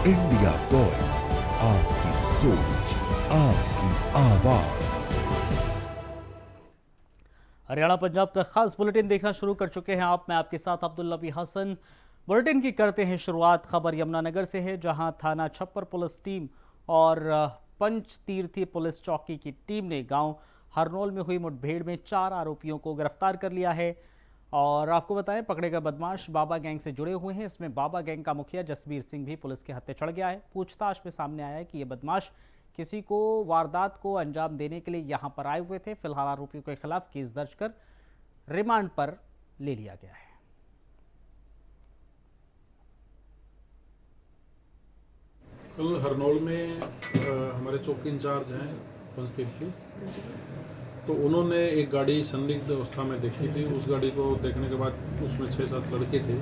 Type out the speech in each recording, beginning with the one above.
India voice, आपकी सोच, आपकी आवाज। हरियाणा पंजाब का खास बुलेटिन देखना शुरू कर चुके हैं आप। मैं आपके साथ अब्दुल्ला बी हसन। बुलेटिन की करते हैं शुरुआत। खबर यमुनानगर से है, जहां थाना छप्पर पुलिस टीम और पंचतीर्थी पुलिस चौकी की टीम ने गांव हरनोल में हुई मुठभेड़ में 4 आरोपियों को गिरफ्तार कर लिया है। और आपको बताएं, पकड़े गए बदमाश बाबा गैंग से जुड़े हुए हैं। इसमें बाबा गैंग का मुखिया जसबीर सिंह भी पुलिस के हत्थे चढ़ गया है। पूछताछ में सामने आया है कि ये बदमाश किसी को वारदात को अंजाम देने के लिए यहां पर आए हुए थे। फिलहाल आरोपियों के खिलाफ केस दर्ज कर रिमांड पर ले लिया गया है। कल हरनौल में हमारे चौकी इंचार्ज हैं पंचतीर्थी, तो उन्होंने एक गाड़ी संदिग्ध अवस्था में देखी थी। उस गाड़ी को देखने के बाद उसमें 6-7 लड़के थे,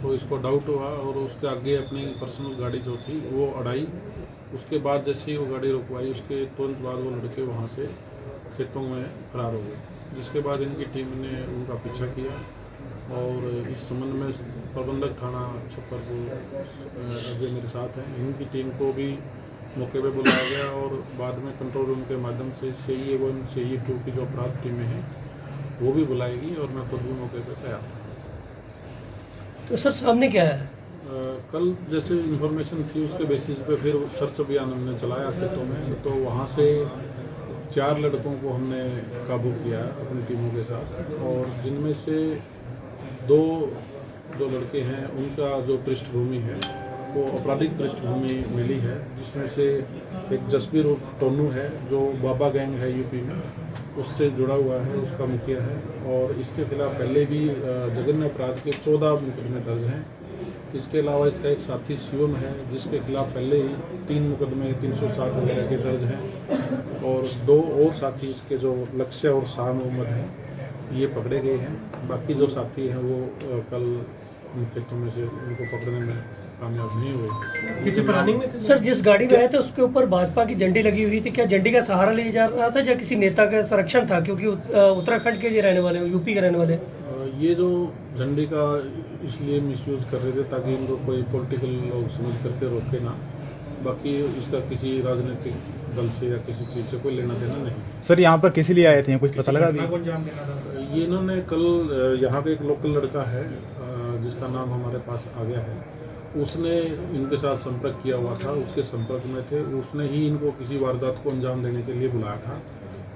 तो इसको डाउट हुआ और उसके आगे अपनी पर्सनल गाड़ी जो थी वो अड़ाई। उसके बाद जैसे ही वो गाड़ी रुकवाई, उसके तुरंत बाद वो लड़के वहाँ से खेतों में फरार हो गए, जिसके बाद इनकी टीम ने उनका पीछा किया और इस संबंध में प्रबंधक थाना छप्पर को अजय मेरे साथ हैं, इनकी टीम को भी मौके पे बुलाया गया और बाद में कंट्रोल रूम के माध्यम से CE 1 CE 2 की जो अपराध टीमें हैं वो भी बुलाएगी और मैं खुद भी मौके पे तैयार था। तो सर सामने क्या है? कल जैसे इन्फॉर्मेशन थी उसके बेसिस पे फिर सर्च अभियान हमने चलाया खेतों में, तो वहाँ से 4 लड़कों को हमने काबू किया अपनी टीमों के साथ, और जिनमें से 2 जो लड़के हैं उनका जो पृष्ठभूमि है वो आपराधिक पृष्ठभूमि मिली है, जिसमें से एक जसबीर उर्फ टोनू है जो बाबा गैंग है यूपी में, उससे जुड़ा हुआ है, उसका मुखिया है, और इसके खिलाफ पहले भी जघन्य अपराध के 14 मुकदमे दर्ज हैं। इसके अलावा इसका एक साथी शिवम है जिसके खिलाफ पहले ही 3 मुकदमे 307 वगैरह के दर्ज हैं, और 2 और साथी इसके जो लक्ष्य और शाह मोहम्मद हैं ये पकड़े गए हैं। बाकी जो साथी हैं वो कल उन खेतों में से उनको पकड़ने में कामयाब नहीं हुए। किसी प्लानिंग में सर जिस गाड़ी में आए थे उसके ऊपर भाजपा की झंडी लगी हुई थी, क्या झंडी का सहारा ले जा रहा था या किसी नेता का संरक्षण था? क्योंकि उत्तराखंड के ये रहने वाले, यूपी के रहने वाले। ये जो झंडी का इसलिए मिसयूज़ कर रहे थे ताकि इनको कोई पॉलिटिकल लोग समझ करके रोके ना, बाकी इसका किसी राजनीतिक दल से या किसी चीज़ से कोई लेना देना नहीं। सर यहाँ पर किस लिए आए थे, कुछ पता लगा अभी? ये इन्होंने कल यहाँ का एक लोकल लड़का है जिसका नाम हमारे पास आ गया है, उसने इनके साथ संपर्क किया हुआ था, उसके संपर्क में थे, उसने ही इनको किसी वारदात को अंजाम देने के लिए बुलाया था।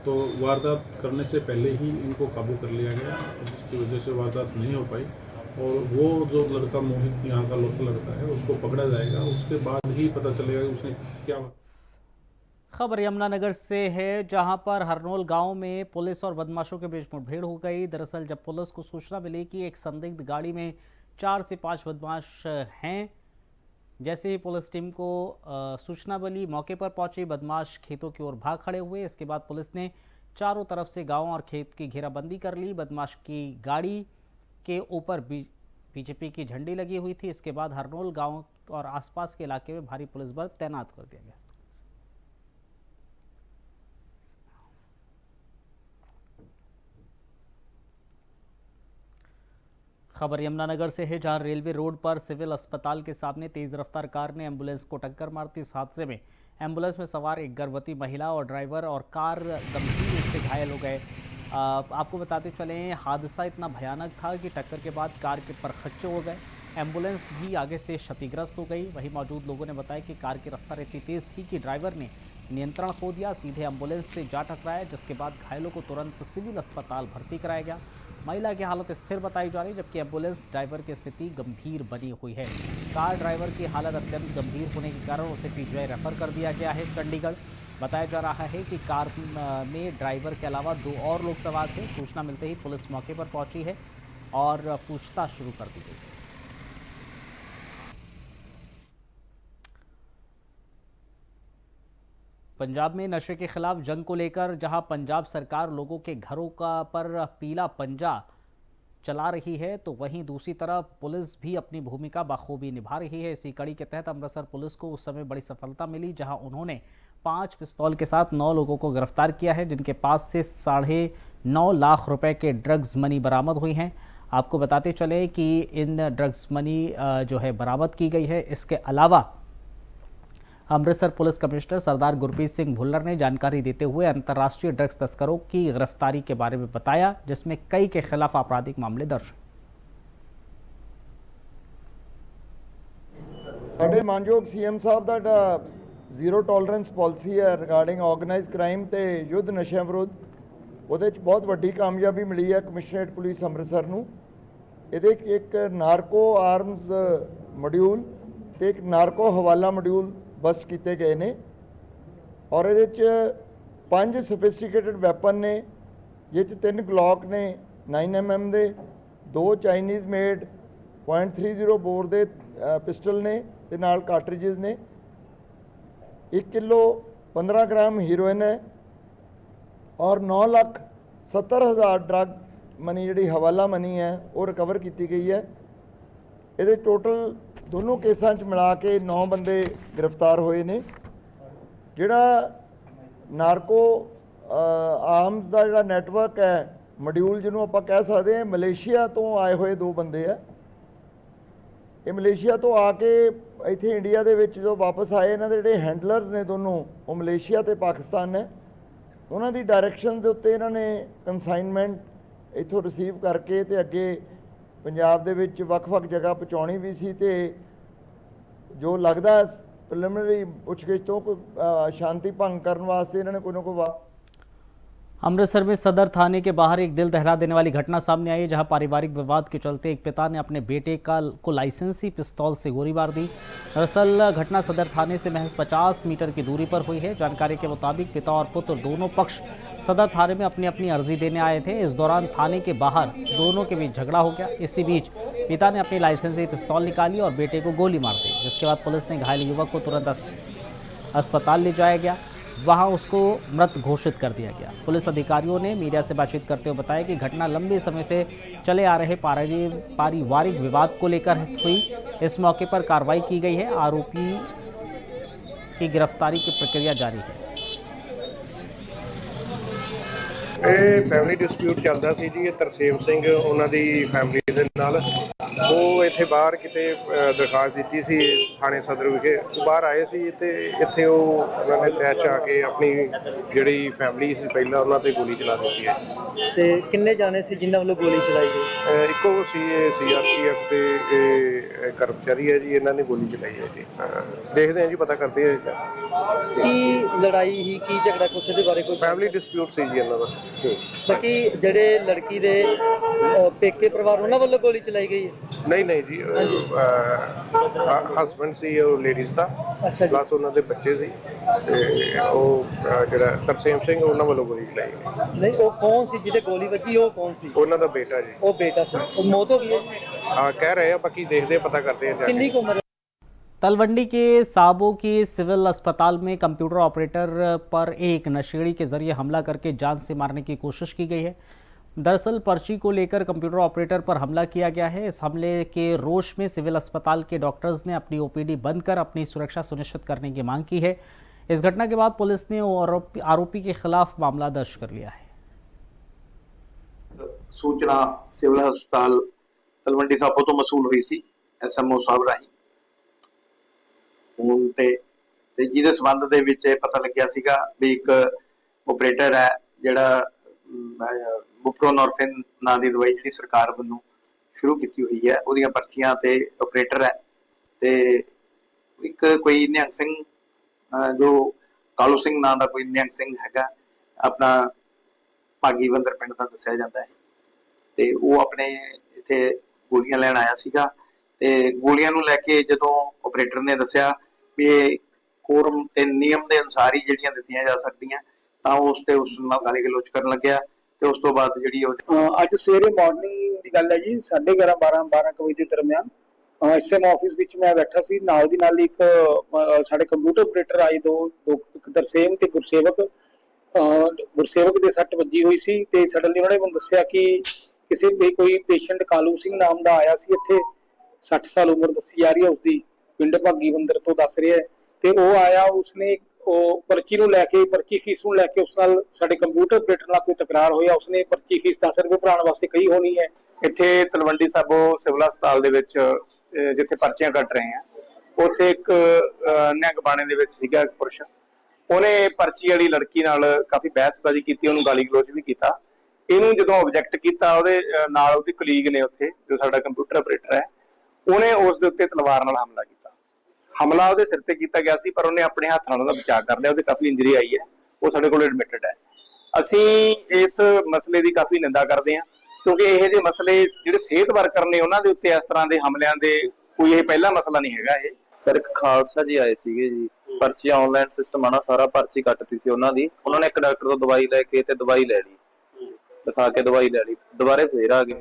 तो वारदात करने से पहले ही इनको काबू कर लिया गया, जिसकी वजह से वारदात नहीं हो पाई, और वो जो लड़का मोहित यहाँ का लोकल लड़का है उसको पकड़ा जाएगा, उसके बाद ही पता चलेगा कि उसने क्या। खबर यमुनानगर से है, जहां पर हरनोल गांव में पुलिस और बदमाशों के बीच मुठभेड़ हो गई। दरअसल जब पुलिस को सूचना मिली कि एक संदिग्ध गाड़ी में 4 से 5 बदमाश हैं, जैसे ही पुलिस टीम को सूचना मिली, मौके पर पहुंची, बदमाश खेतों की ओर भाग खड़े हुए। इसके बाद पुलिस ने चारों तरफ से गांव और खेत की घेराबंदी कर ली। बदमाश की गाड़ी के ऊपर बीजेपी की झंडी लगी हुई थी। इसके बाद हरनोल गांव और आसपास के इलाके में भारी पुलिस बल तैनात कर दिया गया। खबर यमुनानगर से है, जहां रेलवे रोड पर सिविल अस्पताल के सामने तेज रफ्तार कार ने एम्बुलेंस को टक्कर मारती। इस हादसे में एम्बुलेंस में सवार एक गर्भवती महिला और ड्राइवर और कार गंभीर रूप से घायल हो गए। आपको बताते चलें, हादसा इतना भयानक था कि टक्कर के बाद कार के परखच्चे हो गए। एम्बुलेंस भी आगे से क्षतिग्रस्त हो गई। वहीं मौजूद लोगों ने बताया कि कार की रफ्तार इतनी तेज़ थी कि ड्राइवर ने नियंत्रण खो दिया, सीधे एम्बुलेंस से जा टकराया, जिसके बाद घायलों को तुरंत सिविल अस्पताल भर्ती कराया गया। महिला की हालत स्थिर बताई जा रही, जबकि एम्बुलेंस ड्राइवर की स्थिति गंभीर बनी हुई है। कार ड्राइवर की हालत अत्यंत गंभीर होने के कारण उसे PGI रेफर कर दिया गया है चंडीगढ़। बताया जा रहा है कि कार में ड्राइवर के अलावा 2 और लोग सवार थे। सूचना मिलते ही पुलिस मौके पर पहुंची है और पूछताछ शुरू कर दी गई है। पंजाब में नशे के खिलाफ जंग को लेकर जहां पंजाब सरकार लोगों के घरों पर पीला पंजा चला रही है, तो वहीं दूसरी तरफ पुलिस भी अपनी भूमिका बखूबी निभा रही है। इसी कड़ी के तहत अमृतसर पुलिस को उस समय बड़ी सफलता मिली, जहां उन्होंने 5 पिस्तौल के साथ 9 लोगों को गिरफ्तार किया है, जिनके पास से 9.5 लाख रुपए के ड्रग्स मनी बरामद हुई हैं। आपको बताते चले कि इन ड्रग्स मनी जो है बरामद की गई है। इसके अलावा अमृतसर पुलिस कमिश्नर सरदार गुरप्रीत सिंह भुल्लर ने जानकारी देते हुए अंतर्राष्ट्रीय ड्रग्स तस्करों की गिरफ्तारी के बारे में बताया, जिसमें कई के खिलाफ आपराधिक मामले दर्ज हैं। ਸਾਡੇ ਮਾਨਯੋਗ ਸੀਐਮ ਸਾਹਿਬ ਦਾ ਜਿਹੜਾ ਜ਼ੀਰੋ ਟੋਲਰੈਂਸ ਪਾਲਿਸੀ ਹੈ ਰਿਗਾਰਡਿੰਗ ਆਰਗੇਨਾਈਜ਼ਡ ਕ੍ਰਾਈਮ ਤੇ ਯੁੱਧ ਨਸ਼ਿਆਂ ਵਿਰੁੱਧ, ਉਹਦੇ 'ਚ ਬਹੁਤ ਵੱਡੀ ਕਾਮਯਾਬੀ ਮਿਲੀ ਹੈ ਕਮਿਸ਼ਨਰੇਟ ਪੁਲਿਸ ਅੰਮ੍ਰਿਤਸਰ ਨੂੰ। ਇਹਦੇ ਇੱਕ ਨਾਰਕੋ ਆਰਮਸ ਮੋਡਿਊਲ ਤੇ ਇੱਕ ਨਾਰਕੋ ਹਵਾਲਾ ਮੋਡਿਊਲ ਬਸਟ ਕੀਤੇ ਗਏ ਨੇ ਔਰ ਇਹਦੇ 'ਚ 5 ਸੋਫਿਸਟੀਕੇਟਡ ਵੈਪਨ ਨੇ, ਜਿਹ 'ਚ 3 ਗਲੌਕ ਨੇ 9mm ਦੇ, 2 ਚਾਈਨੀਜ਼ ਮੇਡ .30 ਬੋਰ ਦੇ ਪਿਸਟਲ ਨੇ ਤੇ ਨਾਲ ਕਾਰਟ੍ਰਿਜਸ ਨੇ, 1 किलो 15 ग्राम ਹੀਰੋਇਨ ਹੈ ਔਰ 9,70,000 ਡਰੱਗ ਮਨੀ ਜਿਹੜੀ ਹਵਾਲਾ ਮਨੀ ਹੈ ਉਹ ਰਿਕਵਰ ਕੀਤੀ ਗਈ ਹੈ। ਇਹਦੇ ਟੋਟਲ ਦੋਨੋਂ ਕੇਸਾਂ 'ਚ ਮਿਲਾ ਕੇ 9 ਬੰਦੇ ਗ੍ਰਿਫਤਾਰ ਹੋਏ ਨੇ। ਜਿਹੜਾ ਨਾਰਕੋ ਆਰਮਸ ਦਾ ਜਿਹੜਾ ਨੈਟਵਰਕ ਹੈ ਮੋਡਿਊਲ, ਜਿਹਨੂੰ ਆਪਾਂ ਕਹਿ ਸਕਦੇ ਹਾਂ, ਮਲੇਸ਼ੀਆ ਤੋਂ ਆਏ ਹੋਏ 2 ਬੰਦੇ ਆ। ਇਹ ਮਲੇਸ਼ੀਆ ਤੋਂ ਆ ਕੇ ਇੱਥੇ ਇੰਡੀਆ ਦੇ ਵਿੱਚ ਜੋ ਵਾਪਸ ਆਏ, ਇਹਨਾਂ ਦੇ ਜਿਹੜੇ ਹੈਂਡਲਰਸ ਨੇ ਦੋਨੋਂ, ਉਹ ਮਲੇਸ਼ੀਆ ਤੇ ਪਾਕਿਸਤਾਨ ਨੇ। ਉਹਨਾਂ ਦੀ ਡਾਇਰੈਕਸ਼ਨ ਦੇ ਉੱਤੇ ਇਹਨਾਂ ਨੇ ਕੰਸਾਈਨਮੈਂਟ ਇੱਥੋਂ ਰਿਸੀਵ ਕਰਕੇ ਤੇ ਅੱਗੇ ਪੰਜਾਬ ਦੇ ਵਿੱਚ ਵੱਖ-ਵੱਖ ਜਗ੍ਹਾ ਪਹੁੰਚਾਉਣੀ ਵੀ ਸੀ ਤੇ ਜੋ ਲੱਗਦਾ ਪ੍ਰੀਲਿਮਿਨਰੀ ਪੁੱਛਗਿੱਛ ਤੋਂ ਕੋਈ ਸ਼ਾਂਤੀ ਭੰਗ ਕਰਨ ਵਾਸਤੇ ਇਹਨਾਂ ਨੇ ਕੋਈ ਨਾ ਕੋਈ। अमृतसर में सदर थाने के बाहर एक दिल दहला देने वाली घटना सामने आई है, जहां पारिवारिक विवाद के चलते एक पिता ने अपने बेटे को लाइसेंसी पिस्तौल से गोली मार दी। दरअसल घटना सदर थाने से महज 50 मीटर की दूरी पर हुई है। जानकारी के मुताबिक पिता और पुत्र दोनों पक्ष सदर थाने में अपनी अपनी अर्जी देने आए थे। इस दौरान थाने के बाहर दोनों के बीच झगड़ा हो गया। इसी बीच पिता ने अपनी लाइसेंसी पिस्तौल निकाली और बेटे को गोली मार दी, जिसके बाद पुलिस ने घायल युवक को तुरंत अस्पताल ले जाया गया, वहां उसको मृत घोषित कर दिया गया। पुलिस अधिकारियों ने मीडिया से बातचीत करते हुए बताया कि घटना लंबे समय से चले आ रहे पारिवारिक विवाद को लेकर हुई। इस मौके पर कार्रवाई की गई है। आरोपी की गिरफ्तारी की प्रक्रिया जारी है। ਇਹ ਫੈਮਿਲੀ ਡਿਸਪਿਊਟ ਚੱਲਦਾ ਸੀ ਜੀ। ਇਹ ਤਰਸੇਮ ਸਿੰਘ ਉਹਨਾਂ ਦੀ ਫੈਮਿਲੀ ਦੇ ਨਾਲ, ਉਹ ਇੱਥੇ ਬਾਹਰ ਕਿਤੇ ਦਰਖਾਸਤ ਦਿੱਤੀ ਸੀ ਥਾਣੇ ਸਦਰ ਵਿਖੇ। ਉਹ ਬਾਹਰ ਆਏ ਸੀ ਤੇ ਇੱਥੇ ਉਹਨਾਂ ਨੇ ਤੈਸ਼ ਆ ਕੇ ਆਪਣੀ ਜਿਹੜੀ ਫੈਮਿਲੀ ਸੀ ਪਹਿਲਾਂ ਉਹਨਾਂ ਤੇ ਗੋਲੀ ਚਲਾ ਦਿੱਤੀ ਹੈ। ਤੇ ਕਿੰਨੇ ਜਾਣੇ ਸੀ ਜਿਨ੍ਹਾਂ ਵੱਲੋਂ ਗੋਲੀ ਚਲਾਈ ਗਈ? ਇੱਕੋ ਸੀ, ਇਹ CRPF ਦੇ ਇਹ ਕਰਮਚਾਰੀ ਹੈ ਜੀ, ਇਹਨਾਂ ਨੇ ਗੋਲੀ ਚਲਾਈ ਹੈ ਜੀ। ਦੇਖਦੇ ਹਾਂ ਜੀ, ਪਤਾ ਕਰਦੇ ਹਾਂ ਕੀ ਲੜਾਈ ਹੀ, ਕੀ ਝਗੜਾ, ਕੁਛ ਦੇ ਬਾਰੇ ਕੋਈ? ਫੈਮਿਲੀ ਡਿਸਪਿਊਟ ਸੀ ਜੀ ਇਹਨਾਂ ਦਾ। ਬਾਕੀ ਜਿਹੜੇ ਲੜਕੀ ਦੇ ਪੇਕੇ ਪਰਿਵਾਰ, ਉਹਨਾਂ ਵੱਲੋਂ ਗੋਲੀ ਚਲਾਈ ਗਈ ਹੈ? ਨਹੀਂ ਜੀ, ਹਸਬੈਂਡ ਸੀ ਉਹ ਲੇਡੀਜ਼ ਦਾ, ਪਲੱਸ ਉਹਨਾਂ ਦੇ ਬੱਚੇ ਸੀ ਤੇ ਉਹ ਜਿਹੜਾ ਤਰਸੇਮ ਸਿੰਘ, ਉਹਨਾਂ ਵੱਲੋਂ ਗੋਲੀ ਚਲਾਈ ਗਈ। ਨਹੀਂ, ਉਹ ਕੌਣ ਸੀ ਜਿਹਦੇ ਗੋਲੀ ਵੱਜੀ? ਉਹ ਕੌਣ ਸੀ? ਉਹਨਾਂ ਦਾ ਬੇਟਾ ਜੀ। ਉਹ ਬੇਟਾ ਸੀ, ਉਹ ਮੌਤ ਹੋ ਗਈ ਹੈ? ਹਾਂ, ਕਹਿ ਰਹੇ ਆ, ਬਾਕੀ ਦੇਖਦੇ ਪਤਾ ਕਰਦੇ ਆ। ਕਿੰਨੀ ਕੁ ਉਮਰ? तलवंडी के साबो की सिविल अस्पताल में कंप्यूटर ऑपरेटर पर एक नशेड़ी के जरिए हमला करके जान से मारने की कोशिश की गई है। दरअसल पर्ची को लेकर कंप्यूटर ऑपरेटर पर हमला किया गया है। इस हमले के रोष में सिविल अस्पताल के डॉक्टर्स ने अपनी OPD बंद कर अपनी सुरक्षा सुनिश्चित करने की मांग की है। इस घटना के बाद पुलिस ने आरोपी के खिलाफ मामला दर्ज कर लिया है। सूचना सिविल अस्पताल तलवंडी साबो तो मसूल हुई सी SMO साहब राही फोन ते ਜਿਹਦੇ ਸੰਬੰਧ ਦੇ ਵਿੱਚ ਪਤਾ ਲੱਗਿਆ ਸੀਗਾ ਵੀ ਇੱਕ ਆਪਰੇਟਰ ਹੈ ਜਿਹੜਾ ਬੁਪਰੋਨੋਰਫਿਨ ਨਾਂ ਦੀ ਦਵਾਈ ਜਿਹੜੀ ਸਰਕਾਰ ਵੱਲੋਂ ਸ਼ੁਰੂ ਕੀਤੀ ਹੋਈ ਹੈ, ਉਹਦੀਆਂ ਪਰਚੀਆਂ ਤੇ ਆਪਰੇਟਰ ਹੈ ਤੇ ਇੱਕ ਕੋਈ ਨਿਹੰਗ ਸਿੰਘ ਜੋ ਕਾਲੂ ਸਿੰਘ ਨਾਂ ਦਾ ਕੋਈ ਨਿਹੰਗ ਸਿੰਘ ਹੈਗਾ, ਆਪਣਾ ਭਾਗੀ ਬੰਦਰ ਪਿੰਡ ਦਾ ਦੱਸਿਆ ਜਾਂਦਾ ਹੈ ਤੇ ਉਹ ਆਪਣੇ ਇੱਥੇ ਗੋਲੀਆਂ ਲੈਣ ਆਇਆ ਸੀਗਾ ਤੇ ਗੋਲੀਆਂ ਨੂੰ ਲੈ ਕੇ ਜਦੋਂ ਆਪਰੇਟਰ ਨੇ ਦੱਸਿਆ ਵੀ ਇਹ ਕੋਰਮ ਤੇ ਨਿਯਮ ਦੇ ਅਨੁਸਾਰ ਹੀ ਜਿਹੜੀਆਂ ਦਿੱਤੀਆਂ ਜਾ ਸਕਦੀਆਂ, ਤਾਂ ਉਸ ਤੇ ਉਸ ਨਾਲ ਗਾਲੀ ਗਲੋਚ ਕਰਨ ਲੱਗਿਆ ਤੇ ਉਸ ਤੋਂ ਬਾਅਦ ਜਿਹੜੀ ਉਹ ਅੱਜ ਸਵੇਰੇ ਮਾਰਨਿੰਗ ਦੀ ਗੱਲ ਹੈ ਜੀ, 11:30 12 ਵਜੇ ਦੇ ਦਰਮਿਆਨ SM ਆਫਿਸ ਵਿੱਚ ਮੈਂ ਬੈਠਾ ਸੀ। ਨਾਲ ਦੀ ਨਾਲ ਇੱਕ ਸਾਡੇ ਕੰਪਿਊਟਰ ਆਪਰੇਟਰ ਆਏ, ਦੋ ਇੱਕ ਦਰਸੇਮ ਤੇ ਗੁਰਸੇਵਕ ਦੇ ਸੱਟ ਵੱਜੀ ਹੋਈ ਸੀ ਤੇ ਸਡਨਲੀ ਉਹਨਾਂ ਨੇ ਮੈਨੂੰ ਦੱਸਿਆ ਕਿ ਕਿਸੇ ਵੀ ਕੋਈ ਪੇਸ਼ੈਂਟ ਕਾਲੂ ਸਿੰਘ ਨਾਮ ਦਾ ਆਇਆ ਸੀ ਇੱਥੇ, 60 ਸਾਲ ਉਮਰ ਦੱਸੀ ਜਾ ਰਹੀ ਹੈ ਉਸਦੀ, ਪਿੰਡ ਭਾਗੀ ਬੰਦਰ ਤੋਂ ਦੱਸ ਰਿਹਾ ਤੇ ਉਹ ਆਇਆ, ਉਸਨੇ ਉਹ ਪਰਚੀ ਨੂੰ ਲੈ ਕੇ, ਪਰਚੀ ਫੀਸ ਨੂੰ ਲੈ ਕੇ ਉਸ ਨਾਲ ਸਾਡੇ ਕੰਪਿਊਟਰ ਆਪਰੇਟਰ ਨਾਲ ਕੋਈ ਤਕਰਾਰ ਹੋਇਆ। ਉਸਨੇ ਪਰਚੀ ਫੀਸ 10 ਰੁਪਏ ਭਰਾਉਣ ਵਾਸਤੇ ਕਹੀ ਹੋਣੀ ਹੈ। ਇੱਥੇ ਤਲਵੰਡੀ ਸਾਬੋ ਸਿਵਲ ਹਸਪਤਾਲ ਦੇ ਵਿੱਚ ਜਿੱਥੇ ਪਰਚੀਆਂ ਕੱਟ ਰਹੇ ਆ, ਉੱਥੇ ਇੱਕ ਨਿਹੰਗ ਬਾਣੇ ਦੇ ਵਿੱਚ ਸੀਗਾ ਇੱਕ ਪੁਰਸ਼, ਉਹਨੇ ਪਰਚੀ ਵਾਲੀ ਲੜਕੀ ਨਾਲ ਕਾਫੀ ਬਹਿਸਬਾਜ਼ੀ ਕੀਤੀ, ਉਹਨੂੰ ਗਾਲੀ ਗਲੋਚ ਵੀ ਕੀਤਾ। ਇਹਨੂੰ ਜਦੋਂ ਆਬਜੈਕਟ ਕੀਤਾ, ਉਹਦੇ ਨਾਲ ਉਹਦੀ ਕਲੀਗ ਨੇ ਉੱਥੇ ਜੋ ਸਾਡਾ ਕੰਪਿਊਟਰ ਆਪਰੇਟਰ ਹੈ, ਉਹਨੇ ਉਸ ਦੇ ਉੱਤੇ ਤਲਵਾਰ ਨਾਲ ਹਮਲਾ ਕੀਤਾ। ਹਮਲਾ ਉਹਦੇ ਸਿਰ ਤੇ ਕੀਤਾ ਗਿਆ ਸੀ, ਪਰ ਉਹਨੇ ਆਪਣੇ ਹੱਥ ਨਾਲ ਉਹਦਾ ਬਚਾਅ ਕਰ ਲਿਆ। ਉਹਦੇ ਕਾਫੀ ਇੰਜਰੀ ਆਈ ਹੈ, ਉਹ ਸਾਡੇ ਕੋਲ ਐਡਮਿਟਡ ਹੈ। ਅਸੀਂ ਇਸ ਮਸਲੇ ਦੀ ਕਾਫੀ ਨਿੰਦਾ ਕਰਦੇ ਹਾਂ, ਕਿਉਂਕਿ ਇਹ ਜਿਹੇ ਮਸਲੇ ਜਿਹੜੇ ਸਿਹਤ ਵਰਕਰ ਨੇ ਉਹਨਾਂ ਦੇ ਉੱਤੇ ਇਸ ਤਰ੍ਹਾਂ ਦੇ ਹਮਲਿਆਂ ਦੇ ਕੋਈ ਇਹ ਪਹਿਲਾ ਮਸਲਾ ਨਹੀਂ ਹੈਗਾ। ਇਹ ਸਰ ਇੱਕ ਖਾਲਸਾ ਜੀ ਆਏ ਸੀਗੇ ਜੀ, ਪਰਚੀ ਆਨਲਾਈਨ ਸਿਸਟਮ ਆਣਾ, ਸਾਰਾ ਪਰਚੀ ਕੱਟਤੀ ਸੀ ਉਹਨਾਂ ਦੀ। ਉਹਨਾਂ ਨੇ ਇੱਕ ਡਾਕਟਰ ਤੋਂ ਦਵਾਈ ਲੈ ਕੇ ਤੇ ਦਵਾਈ ਲੈ ਲਈ, दिखा के दवाई ले ली, दोबारा फिर आ गए।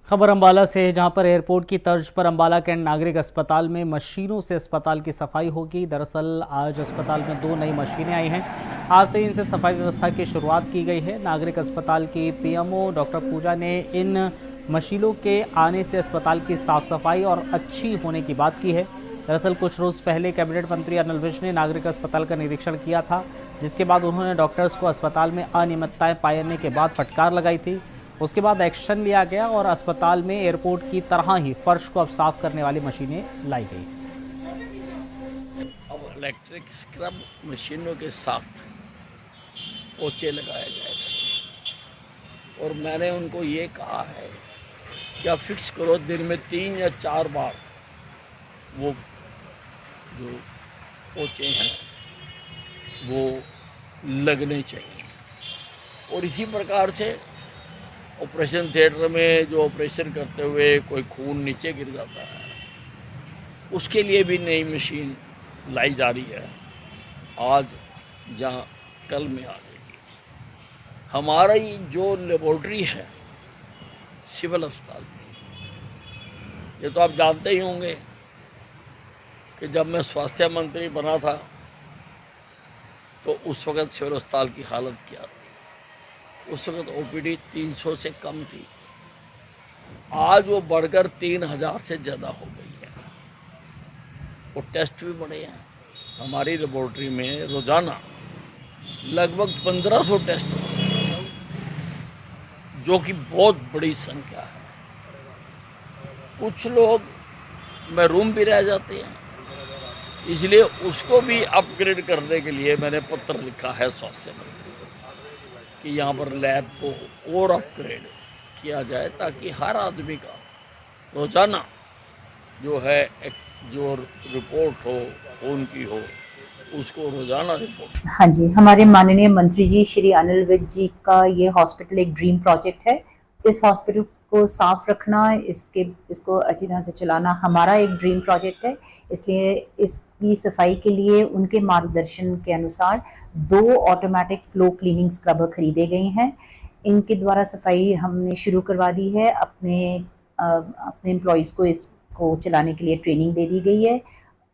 खबर अम्बाला से है, जहां पर एयरपोर्ट की तर्ज पर अम्बाला कैंट नागरिक अस्पताल में मशीनों से अस्पताल की सफाई होगी। दरअसल आज अस्पताल में 2 नई मशीनें आई हैं। आज से इनसे सफाई व्यवस्था की शुरुआत की गई है। नागरिक अस्पताल की पीएमओ डॉक्टर पूजा ने इन मशीनों के आने से अस्पताल की साफ सफाई और अच्छी होने की बात की है। दरअसल कुछ रोज़ पहले कैबिनेट मंत्री अनिल विज ने नागरिक अस्पताल का निरीक्षण किया था, जिसके बाद उन्होंने डॉक्टर्स को अस्पताल में अनियमितताएं पाने के बाद फटकार लगाई थी। उसके बाद एक्शन लिया गया और अस्पताल में एयरपोर्ट की तरह ही फर्श को अब साफ करने वाली मशीनें लाई गई। अब इलेक्ट्रिक स्क्रब मशीनों के साथ पोछे लगाया जाएगा और मैंने उनको ये कहा है कि आप फिक्स करो दिन में 3 या 4 बार वो जो पोछे हैं वो लगने चाहिए। और इसी प्रकार से ऑपरेशन थिएटर में जो ऑपरेशन करते हुए कोई खून नीचे गिर जाता है, उसके लिए भी नई मशीन लाई जा रही है। आज जहाँ कल में आ जाएगी। हमारा ये जो लेबोरेटरी है सिविल अस्पताल की, ये तो आप जानते ही होंगे कि जब मैं स्वास्थ्य मंत्री बना था तो उस वक़्त सिविल अस्पताल की हालत क्या थी। उस वक़्त ओपीडी 300 से कम थी, आज वो बढ़कर 3000 से ज़्यादा हो गई है। और टेस्ट भी बढ़े हैं। हमारी लेबोरेटरी में रोज़ाना लगभग 1500 टेस्ट होते हैं, जो कि बहुत बड़ी संख्या है। कुछ लोग महरूम भी रह जाते हैं, इसलिए उसको भी अपग्रेड करने के लिए मैंने पत्र लिखा है स्वास्थ्य मंत्री को कि यहाँ पर लैब को और अपग्रेड किया जाए, ताकि हर आदमी का रोज़ाना जो है जो रिपोर्ट हो खून की हो, उसको रोज़ाना रिपोर्ट। हाँ जी, हमारे माननीय मंत्री जी श्री अनिल विज जी का ये हॉस्पिटल एक ड्रीम प्रोजेक्ट है। इस हॉस्पिटल को साफ रखना, इसको अच्छी तरह से चलाना हमारा एक ड्रीम प्रोजेक्ट है। इसलिए इसकी सफाई के लिए उनके मार्गदर्शन के अनुसार 2 ऑटोमेटिक फ्लो क्लीनिंग स्क्रबर खरीदे गए हैं। इनके द्वारा सफाई हमने शुरू करवा दी है। अपने एम्प्लॉयज़ को इसको चलाने के लिए ट्रेनिंग दे दी गई है।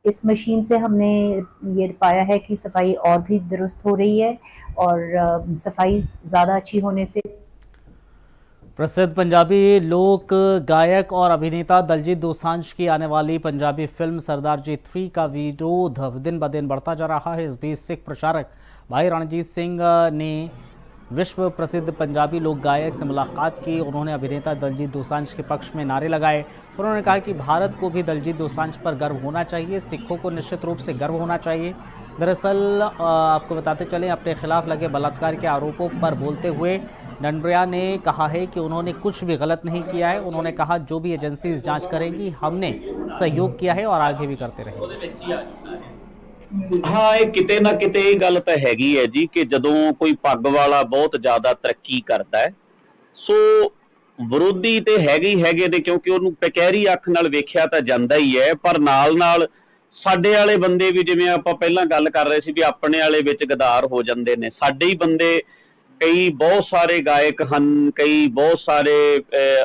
इस मशीन से हमने ये पाया है कि सफाई और भी दुरुस्त हो रही है और सफाई ज़्यादा अच्छी होने से प्रसिद्ध पंजाबी लोक गायक और अभिनेता दलजीत दोसांझ की आने वाली पंजाबी फिल्म सरदार जी 3 का विरोध दिन ब दिन बढ़ता जा रहा है। इस बीच सिख प्रचारक भाई रणजीत सिंह ने विश्व प्रसिद्ध पंजाबी लोक गायक से मुलाकात की। उन्होंने अभिनेता दलजीत दोसांझ के पक्ष में नारे लगाए। उन्होंने कहा कि भारत को भी दलजीत दोसांझ पर गर्व होना चाहिए, सिखों को निश्चित रूप से गर्व होना चाहिए। दरअसल आपको बताते चलें, अपने खिलाफ लगे बलात्कार के आरोपों पर बोलते हुए डंडरिया ने कहा है कि उन्होंने कुछ भी गलत नहीं किया है। उन्होंने कहा जो भी एजेंसी जांच करेंगी, हमने सहयोग किया है और आगे भी करते रहेंगे। हाँ, ये किते ना किते ये गल तो हैगी है जी कि जदों कोई पग वाला बहुत ज्यादा तरक्की करता है, सो विरोधी तो हैगे ने, क्योंकि उन्होंने पकैरी अख नाल वेख्या तो जांदा ही है। पर नाल नाल साडे वाले बंदे भी, जिवें आपां पहलां गल कर रहे सी भी अपने वाले विच गदार हो जांदे ने, साडे ही बंदे कई बहुत सारे गायक हन, कई बहुत सारे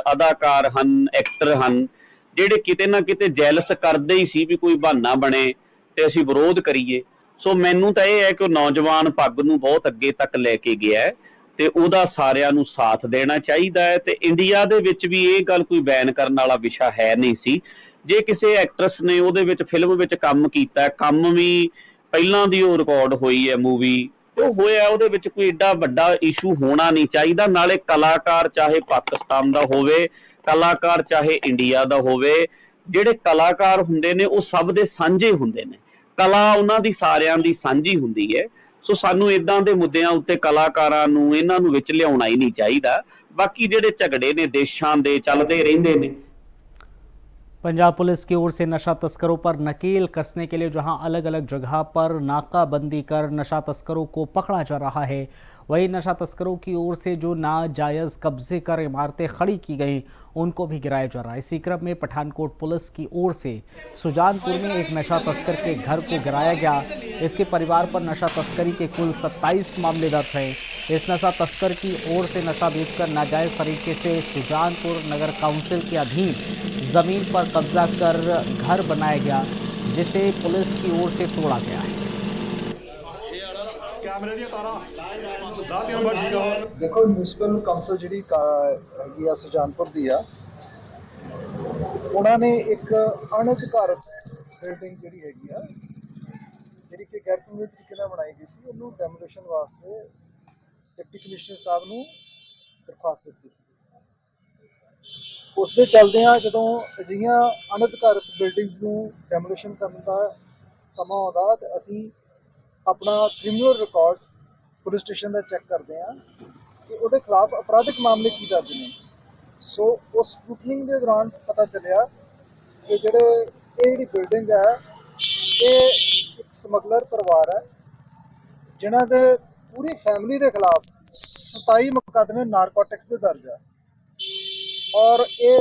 अदाकार हन, एक्टर हन, जिहड़े किते ना किते जैलस करदे ही सी भी कोई बहाना बने ते असीं विरोध करिए। सो मैनूं तां इह है कि नौजवान पग नूं बहुत अगे तक लैके गया है ते उहदा सारिआं नूं साथ देना चाहीदा है। ते इंडिया दे विच भी इह गल कोई बैन करन वाला विशा है नहीं सी। जे किसी एक्ट्रेस ने उहदे विच फिल्म विच काम कीता, काम भी पहिलां दी ओह रिकॉर्ड होई है मूवी, तो होया उहदे विच कोई एडा वड्डा इशू होना नहीं चाहिदा। नाले कलाकार चाहे पाकिस्तान दा होवे, कलाकार चाहे इंडिया दा होवे, ਜਿਹੜੇ ਕਲਾਕਾਰ ਹੁੰਦੇ ਨੇ ਉਹ ਸਭ ਦੇ ਸਾਂਝੇ ਹੁੰਦੇ ਨੇ, ਕਲਾ ਉਹਨਾਂ ਦੀ ਸਾਰਿਆਂ ਦੀ ਸਾਂਝੀ ਹੁੰਦੀ ਹੈ। ਸੋ ਸਾਨੂੰ ਇਦਾਂ ਦੇ ਮੁੱਦਿਆਂ ਉੱਤੇ ਕਲਾਕਾਰਾਂ ਨੂੰ ਇਹਨਾਂ ਨੂੰ ਵਿੱਚ ਲਿਆਉਣਾ ਹੀ ਨਹੀਂ ਚਾਹੀਦਾ। ਬਾਕੀ ਜਿਹੜੇ ਝਗੜੇ ਨੇ ਦੇਸ਼ਾਂ ਦੇ ਚੱਲਦੇ ਰਹਿੰਦੇ ਨੇ। पंजाब पुलिस की ओर से नशा तस्करों पर नकेल कसने के लिए जहां अलग अलग जगह पर नाकाबंदी कर नशा तस्करों को पकड़ा जा रहा है, वहीं नशा तस्करों की ओर से जो नाजायज़ कब्जे कर इमारतें खड़ी की गई उनको भी गिराया जा रहा है। इसी क्रम में पठानकोट पुलिस की ओर से सुजानपुर में एक नशा तस्कर के घर को गिराया गया। इसके परिवार पर नशा तस्करी के कुल 27 मामले दर्ज हैं। इस नशा तस्कर की ओर से नशा बेचकर नाजायज़ तरीके से सुजानपुर नगर काउंसिल के अधीन ज़मीन पर कब्जा कर घर बनाया गया, जिसे पुलिस की ओर से तोड़ा गया है। देखो म्यूनसिपल काउंसिल जी हैगी सुजानपुर दी आ, उन्होंने एक अनधिकारत बिल्डिंग जी हैगी आ जी कि गैर कानूनी तरीके नाल बनाई गई सी, उन्होंने डैमोलेशन वास्ते डिप्टी कमिश्नर साहब नूं दरखास्त दित्ती सी। उस दे चलदियां जदों अजिहियां अनधिकारत बिल्डिंग्स नूं डैमोलेशन करन दा समां आउंदा ते असीं अपना क्रिमिनल रिकॉर्ड पुलिस स्टेशन का चैक करते हैं कि उसके खिलाफ अपराधिक मामले की दर्ज ने। सो उस स्कूटनिंग के दौरान पता चलिया कि जी बिल्डिंग है ये एक स्मगलर परिवार है जिन्हों के पूरी फैमिली के खिलाफ 27 मुकदमे नारकोटिक्स के दर्ज है और ये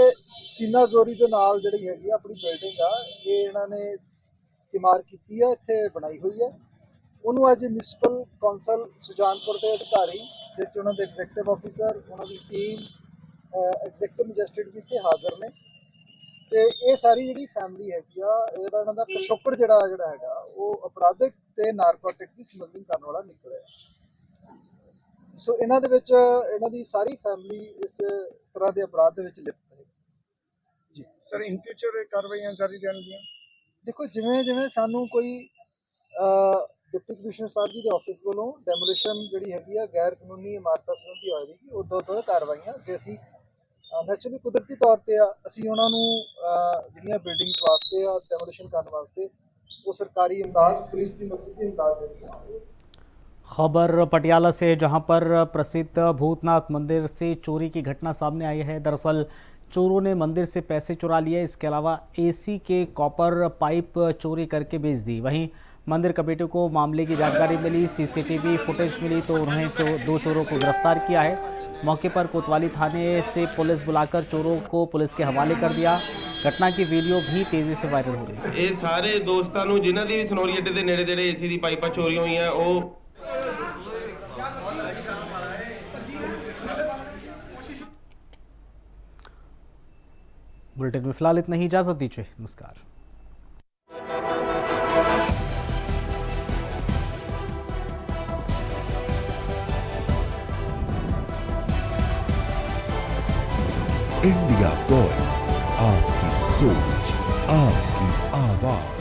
सीना जोरी के नाल जी हैगी अपनी बिल्डिंग है ये इन्होंने इमार की है, इत्थे बनाई हुई है। उन्होंने अज म्यूनसिपल कौंसल सुजानपुर के अधिकारी जिस उन्होंने एग्जैक्टिव ऑफिसर उन्होंने टीम एग्जैक्टिव मजिस्ट्रेट भी इतने हाजिर ने तो ये सारी जी फैमिली हैगी इन्हों का पिछोकड़ जोड़ा है वो अपराधिक ते नारकोटिक्स की समगलिंग करने वाला निकलिया। सो इन्हों की सारी फैमिली इस तरह के अपराध के लिप्त है जी। सर इन फ्यूचर कार्रवाइयां जारी रहनगियां। देखो जिमें जिमें सानू कोई डिप्टी कमिश्नर साहब जी के ऑफिस वालों डैमोलेशन जी हैगी गैर कानूनी इमारत संबंधी होएगी उदों कार्रवाइयां जे असीं नैचुरली कुदरती तौर पर असीं उन्हां नूं जिहड़ियां बिल्डिंग्स वास्ते डैमोलेशन करने वास्ते वो सरकारी इमदाद पुलिस की मकसदी इमदाद देती। खबर पटियाला से, जहां पर प्रसिद्ध भूतनाथ मंदिर से चोरी की घटना सामने आई है। दरअसल चोरों ने मंदिर से पैसे चुरा लिए, इसके अलावा एसी के कॉपर पाइप चोरी करके बेच दी। वहीं मंदिर कमेटी को मामले की जानकारी मिली, सीसीटीवी फुटेज मिली तो उन्होंने दो चोरों को गिरफ्तार किया है। मौके पर कोतवाली थाने से पुलिस बुलाकर चोरों को पुलिस के हवाले कर दिया। घटना की वीडियो भी तेजी से वायरल हो रही है। ये सारे दोस्तों नूं जिन्हां दी भी सनौरी अड्डे दे नेड़े जेड़े एसी दी पाइपां चोरी हुई हैं वो बुलेटिन में फिलहाल इतना ही, इजाजत दीजिए, नमस्कार। इंडिया वॉइस, आपकी सोच, आपकी आवाज।